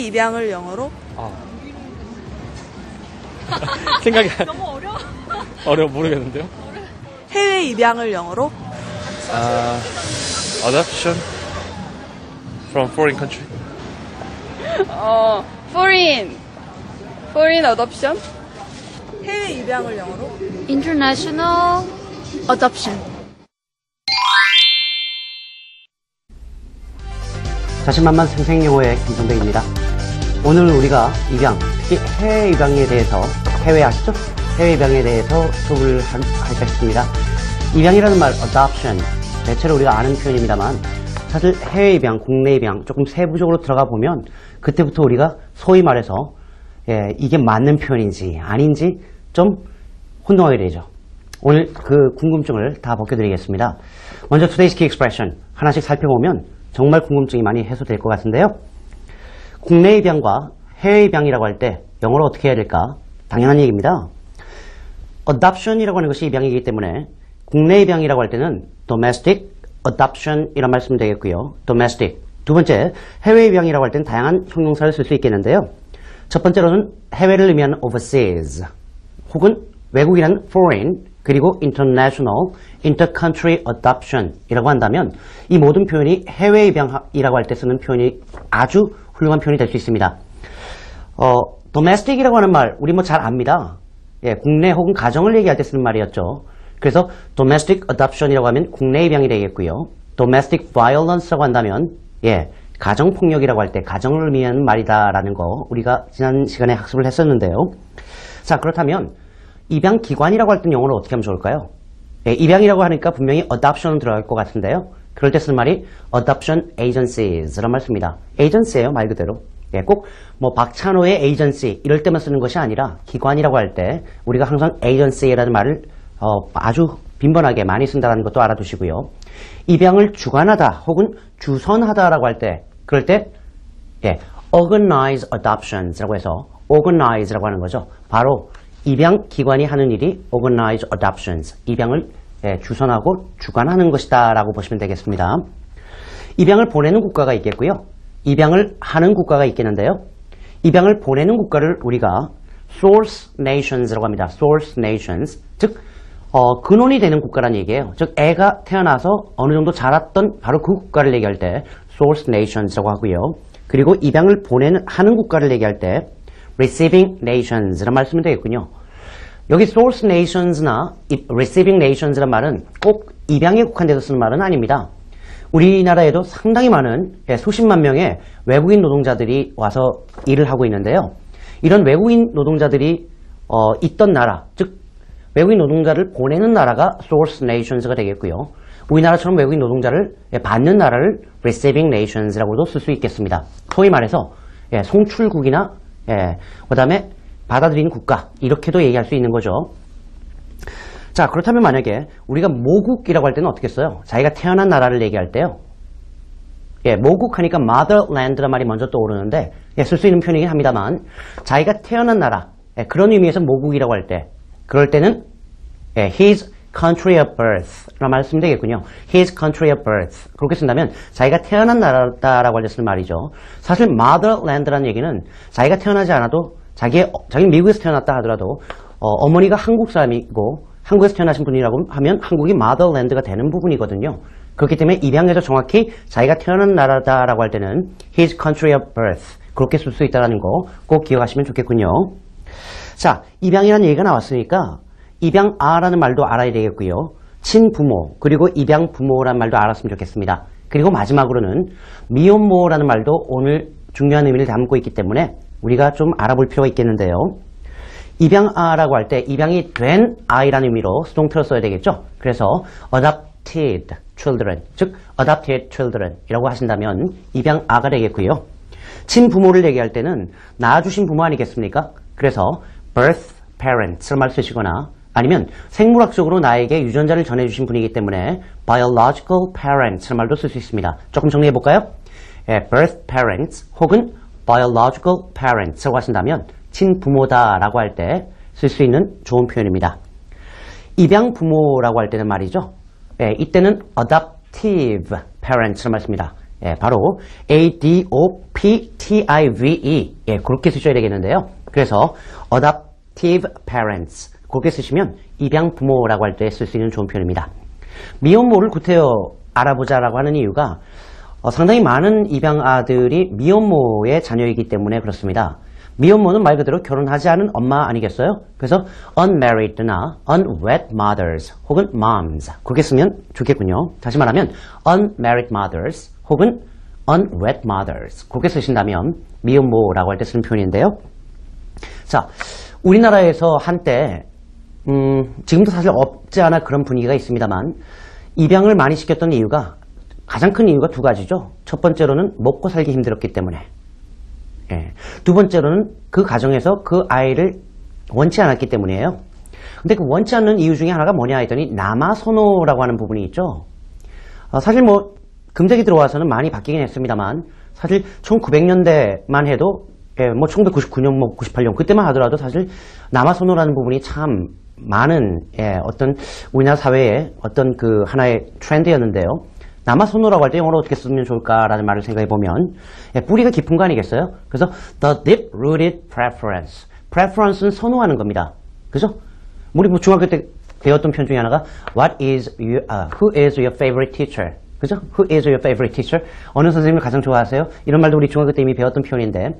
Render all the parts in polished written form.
입양을 영어로? 생각이 너무 어려워. 어려워 모르겠는데요. 해외 입양을 영어로? Adoption from foreign country. Foreign adoption. 해외 입양을 영어로? International adoption. 자신만만 생생영어의 김성백입니다. 오늘 우리가 입양, 특히 해외 입양에 대해서, 해외 아시죠? 해외 입양에 대해서 수업을 할까 싶습니다. 입양이라는 말, adoption, 대체로 우리가 아는 표현입니다만 사실 해외 입양, 국내 입양 조금 세부적으로 들어가 보면 그때부터 우리가 소위 말해서 이게 맞는 표현인지 아닌지 좀 혼동하게 되죠. 오늘 그 궁금증을 다 벗겨드리겠습니다. 먼저 Today's Key Expression 하나씩 살펴보면 정말 궁금증이 많이 해소될 것 같은데요. 국내 입양과 해외 입양이라고 할 때 영어로 어떻게 해야 될까? 당연한 얘기입니다. Adoption이라고 하는 것이 입양이기 때문에 국내 입양이라고 할 때는 Domestic Adoption 이런 말씀이 되겠고요. Domestic. 두 번째, 해외 입양이라고 할 때는 다양한 형용사를 쓸 수 있겠는데요. 첫 번째로는 해외를 의미하는 Overseas 혹은 외국이라는 Foreign 그리고 International, Intercountry Adoption 이라고 한다면 이 모든 표현이 해외 입양이라고 할 때 쓰는 표현이 아주 훌륭한 표현이 될 수 있습니다. Domestic이라고 하는 말 우리 뭐 잘 압니다. 국내 혹은 가정을 얘기할 때 쓰는 말이었죠. 그래서 Domestic Adoption이라고 하면 국내 입양이 되겠고요. Domestic Violence라고 한다면 가정폭력이라고 할 때 가정을 의미하는 말이다라는 거 우리가 지난 시간에 학습을 했었는데요. 자, 그렇다면 입양기관이라고 할 때는 영어로 어떻게 하면 좋을까요? 입양이라고 하니까 분명히 adoption은 들어갈 것 같은데요. 그럴 때 쓰는 말이 adoption agencies라는 말 씁니다. agency예요, 말 그대로. 꼭 뭐 박찬호의 agency 이럴 때만 쓰는 것이 아니라 기관이라고 할 때 우리가 항상 agency라는 말을 아주 빈번하게 많이 쓴다는 것도 알아두시고요. 입양을 주관하다 혹은 주선하다라고 할 때 그럴 때 organize adoptions라고 해서 organize라고 하는 거죠. 바로 입양 기관이 하는 일이 organize adoptions, 입양을 주선하고 주관하는 것이다 라고 보시면 되겠습니다. 입양을 보내는 국가가 있겠고요. 입양을 하는 국가가 있겠는데요. 입양을 보내는 국가를 우리가 source nations라고 합니다. source nations, 즉 근원이 되는 국가란 얘기예요. 즉 애가 태어나서 어느 정도 자랐던 바로 그 국가를 얘기할 때 source nations라고 하고요. 그리고 입양을 하는 국가를 얘기할 때 receiving nations라는 말 쓰면 되겠군요. 여기 source nations나 receiving nations라는 말은 꼭 입양에 국한돼서 쓰는 말은 아닙니다. 우리나라에도 상당히 많은 수십만 명의 외국인 노동자들이 와서 일을 하고 있는데요. 이런 외국인 노동자들이 있던 나라, 즉 외국인 노동자를 보내는 나라가 source nations가 되겠고요. 우리나라처럼 외국인 노동자를 받는 나라를 receiving nations라고도 쓸 수 있겠습니다. 소위 말해서 송출국이나 그 다음에 받아들이는 국가 이렇게도 얘기할 수 있는 거죠. 자, 그렇다면 만약에 우리가 모국이라고 할 때는 어떻게 써요? 자기가 태어난 나라를 얘기할 때요. 모국 하니까 motherland라는 말이 먼저 떠오르는데 쓸 수 있는 표현이긴 합니다만 자기가 태어난 나라 그런 의미에서 모국이라고 할 때 그럴 때는 his country of birth 라는 말을 쓰면 되겠군요. his country of birth 그렇게 쓴다면 자기가 태어난 나라다라고 할 때 쓰는 말이죠. 사실 motherland라는 얘기는 자기가 태어나지 않아도 자기는 미국에서 태어났다 하더라도 어머니가 한국 사람이고 한국에서 태어나신 분이라고 하면 한국이 motherland가 되는 부분이거든요. 그렇기 때문에 입양에서 정확히 자기가 태어난 나라다라고 할 때는 his country of birth 그렇게 쓸 수 있다는 거 꼭 기억하시면 좋겠군요. 자, 입양이라는 얘기가 나왔으니까 입양아라는 말도 알아야 되겠고요. 친부모 그리고 입양부모라는 말도 알았으면 좋겠습니다. 그리고 마지막으로는 미혼모라는 말도 오늘 중요한 의미를 담고 있기 때문에 우리가 좀 알아볼 필요가 있겠는데요. 입양아라고 할 때 입양이 된 아이라는 의미로 수동태로 써야 되겠죠. 그래서 adopted children, 즉 adopted children 이라고 하신다면 입양아가 되겠고요. 친부모를 얘기할 때는 낳아주신 부모 아니겠습니까? 그래서 birth parents를 말 쓰시거나 아니면 생물학적으로 나에게 유전자를 전해주신 분이기 때문에 biological parents를 말도 쓸 수 있습니다. 조금 정리해 볼까요? birth parents 혹은 biological parents라고 하신다면 친부모다라고 할 때 쓸 수 있는 좋은 표현입니다. 입양부모라고 할 때는 말이죠. 이때는 adoptive parents를 말씁니다. 예, 바로 adoptive. 예, 그렇게 쓰셔야 되겠는데요. 그래서 adoptive parents. 그렇게 쓰시면 입양 부모라고 할 때 쓸 수 있는 좋은 표현입니다. 미혼모를 구태여 알아보자라고 하는 이유가 상당히 많은 입양 아들이 미혼모의 자녀이기 때문에 그렇습니다. 미혼모는 말 그대로 결혼하지 않은 엄마 아니겠어요? 그래서 unmarried나 unwed mothers 혹은 moms 그렇게 쓰면 좋겠군요. 다시 말하면 unmarried mothers 혹은 unwed mothers 그렇게 쓰신다면 미혼모라고 할 때 쓰는 표현인데요. 자, 우리나라에서 한때 지금도 사실 없지 않아 그런 분위기가 있습니다만 입양을 많이 시켰던 이유가 가장 큰 이유가 두 가지죠. 첫 번째로는 먹고 살기 힘들었기 때문에 예. 두 번째로는 그 가정에서 그 아이를 원치 않았기 때문이에요. 근데 그 원치 않는 이유 중에 하나가 뭐냐 했더니 남아선호라고 하는 부분이 있죠. 사실 뭐 금색이 들어와서는 많이 바뀌긴 했습니다만 사실 1900년대만 해도 예, 뭐 1999년, 뭐 98년 그때만 하더라도 사실 남아선호라는 부분이 참 많은 예, 어떤 우리나라 사회의 어떤 그 하나의 트렌드였는데요. 남아선호라고 할 때 영어로 어떻게 쓰면 좋을까라는 말을 생각해보면 예, 뿌리가 깊은 거 아니겠어요? 그래서 the deep-rooted preference. preference는 선호하는 겁니다. 그죠? 우리 뭐 중학교 때 배웠던 표현 중에 하나가 who is your favorite teacher? 그죠? Who is your favorite teacher? 어느 선생님을 가장 좋아하세요? 이런 말도 우리 중학교 때 이미 배웠던 표현인데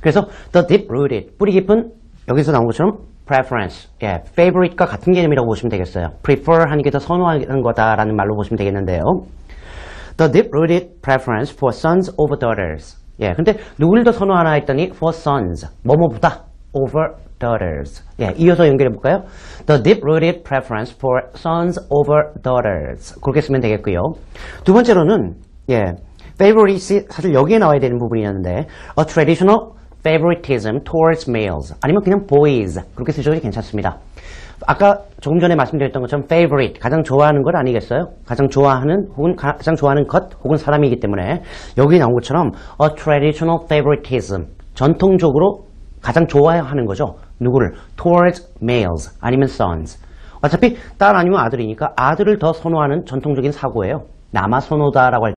그래서 the deep-rooted, 뿌리 깊은 여기서 나온 것처럼 preference, 예, favorite과 같은 개념이라고 보시면 되겠어요. prefer 하는 게 더 선호하는 거다라는 말로 보시면 되겠는데요. The deep-rooted preference for sons over daughters. 예, 근데 누구를 더 선호하나 했더니 for sons, 뭐뭐보다 over daughters. 예, 이어서 연결해 볼까요? The deep-rooted preference for sons over daughters. 그렇게 쓰면 되겠고요. 두 번째로는 예, favorite이 사실 여기에 나와야 되는 부분이었는데 a traditional favoritism towards males 아니면 그냥 boys 그렇게 쓰셔도 괜찮습니다. 아까 조금 전에 말씀드렸던 것처럼 favorite 가장 좋아하는 것 아니겠어요? 가장 좋아하는 혹은 가장 좋아하는 것 혹은 사람이기 때문에 여기 나온 것처럼 a traditional favoritism 전통적으로 가장 좋아하는 거죠. 누구를? towards males 아니면 sons. 어차피 딸 아니면 아들이니까 아들을 더 선호하는 전통적인 사고예요. 남아 선호다라고 할